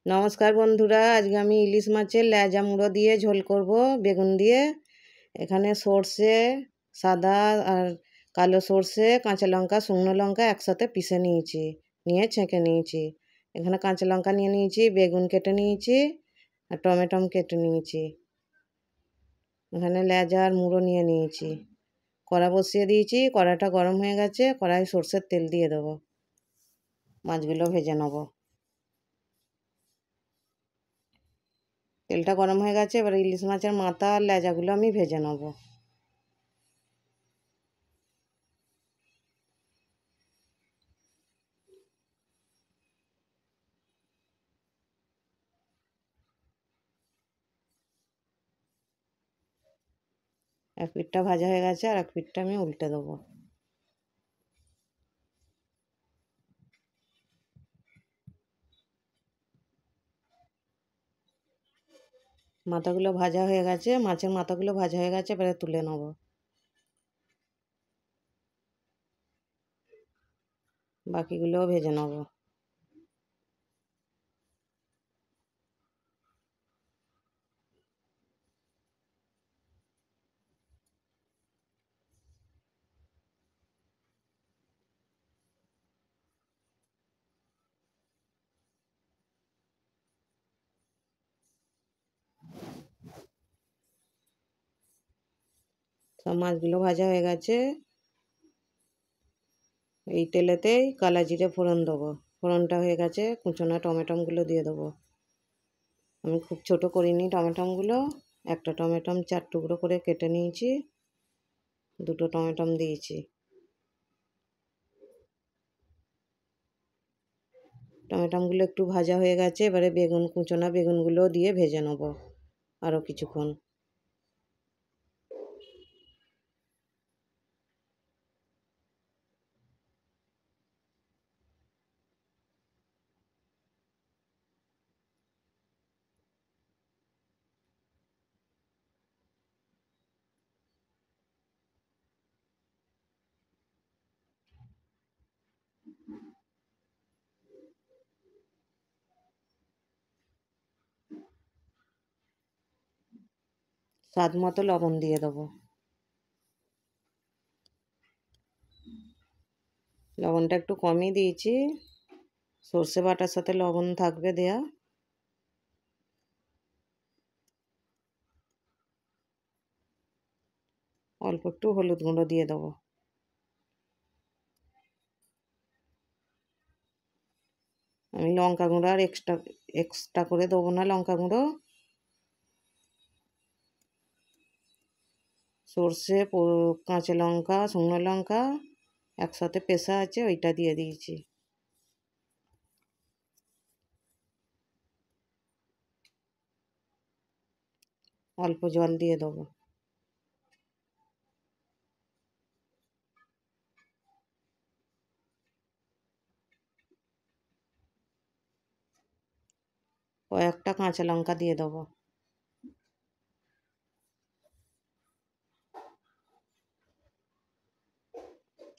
নমস্কার বন্ধুরা, আজকে আমি ইলিশ মাছের লেজা মুড়ো দিয়ে ঝোল করব বেগুন দিয়ে। এখানে সর্ষে, সাদা আর কালো সর্ষে, কাঁচা লঙ্কা, শুকনো লঙ্কা একসাথে পিষে নিয়েছি, নিয়ে ছেঁকে নিয়েছি। এখানে কাঁচা লঙ্কা নিয়ে নিয়েছি, বেগুন কেটে নিয়েছি আর টমেটো কেটে নিয়েছি। এখানে লেজা আর মুড়ো নিয়ে নিয়েছি। কড়া বসিয়ে দিয়েছি, কড়াটা গরম হয়ে গেছে, কড়াই সর্ষের তেল দিয়ে দেবো। মাছগুলো ভেজে নেবো। তেলটা গরম হয়ে গেছে, এবার ইলিশ মাছের মাথা আর লেজাগুলো আমি ভেজে নেব। এক পিঠটা ভাজা হয়ে গেছে, আর এক পিঠটা আমি উল্টে দেবো। মাথাগুলো ভাজা হয়ে গেছে, মাছের মাথাগুলো ভাজা হয়ে গেছে, এবারে তুলে নেব। বাকিগুলোও ভেজে নেব। সব মাছগুলো ভাজা হয়ে গেছে। এই তেলেতেই কালা জিরে ফোড়ন দেবো। ফোড়নটা হয়ে গেছে, কুচনো টমেটোগুলো দিয়ে দেবো। আমি খুব ছোট করিনি টমেটোগুলো, একটা টমেটো 4 টুকরো করে কেটে নিয়েছি, 2টো টমেটো দিয়েছি। টমেটোগুলো একটু ভাজা হয়ে গেছে, এবারে কুচনো বেগুনগুলো দিয়ে ভেজে নেব আরও কিছুক্ষণ। স্বাদ মতো লবণ দিয়ে দেবো। লবণটা একটু কমই দিয়েছি, সর্ষে বাটার সাথে লবণ থাকবে দেয়া। অল্প একটু হলুদ গুঁড়ো দিয়ে দেবো। আমি লঙ্কা গুঁড়ো আর এক্সট্রা করে দেবো না লঙ্কা গুঁড়ো। সর্ষে, কাঁচা লঙ্কা, শুকনো লঙ্কা একসাথে পেষা আছে, ওইটা দিয়ে দিয়েছি। অল্প জল দিয়ে দেবো। কয়েকটা কাঁচা লঙ্কা দিয়ে দেবো।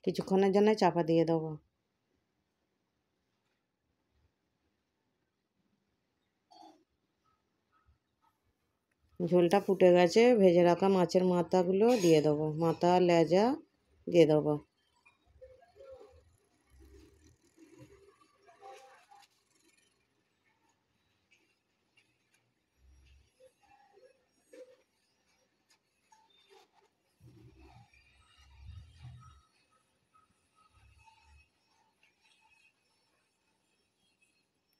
কিছুক্ষণের জন্য চাপা দিয়ে দেবো। ঝোলটা ফুটে গেছে, ভেজে রাখা মাছের মাথাগুলো দিয়ে দেবো, মাথা লেজা দিয়ে দেবো।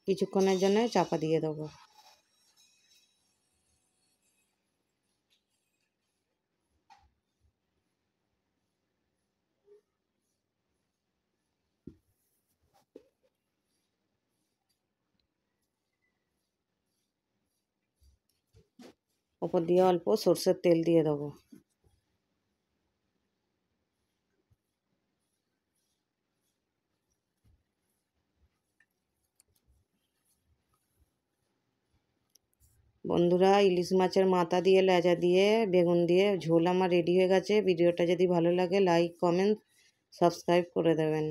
কিছুক্ষণের জন্য চাপা দিয়ে দেবো। ওপর দিয়ে অল্প সর্ষের তেল দিয়ে দেবো। বন্ধুরা, ইলিশ মাছের মাথা দিয়ে লেজা দিয়ে বেগুন দিয়ে ঝোল আমার রেডি হয়ে গেছে। ভিডিওটা যদি ভালো লাগে লাইক, কমেন্ট, সাবস্ক্রাইব করে দেবেন।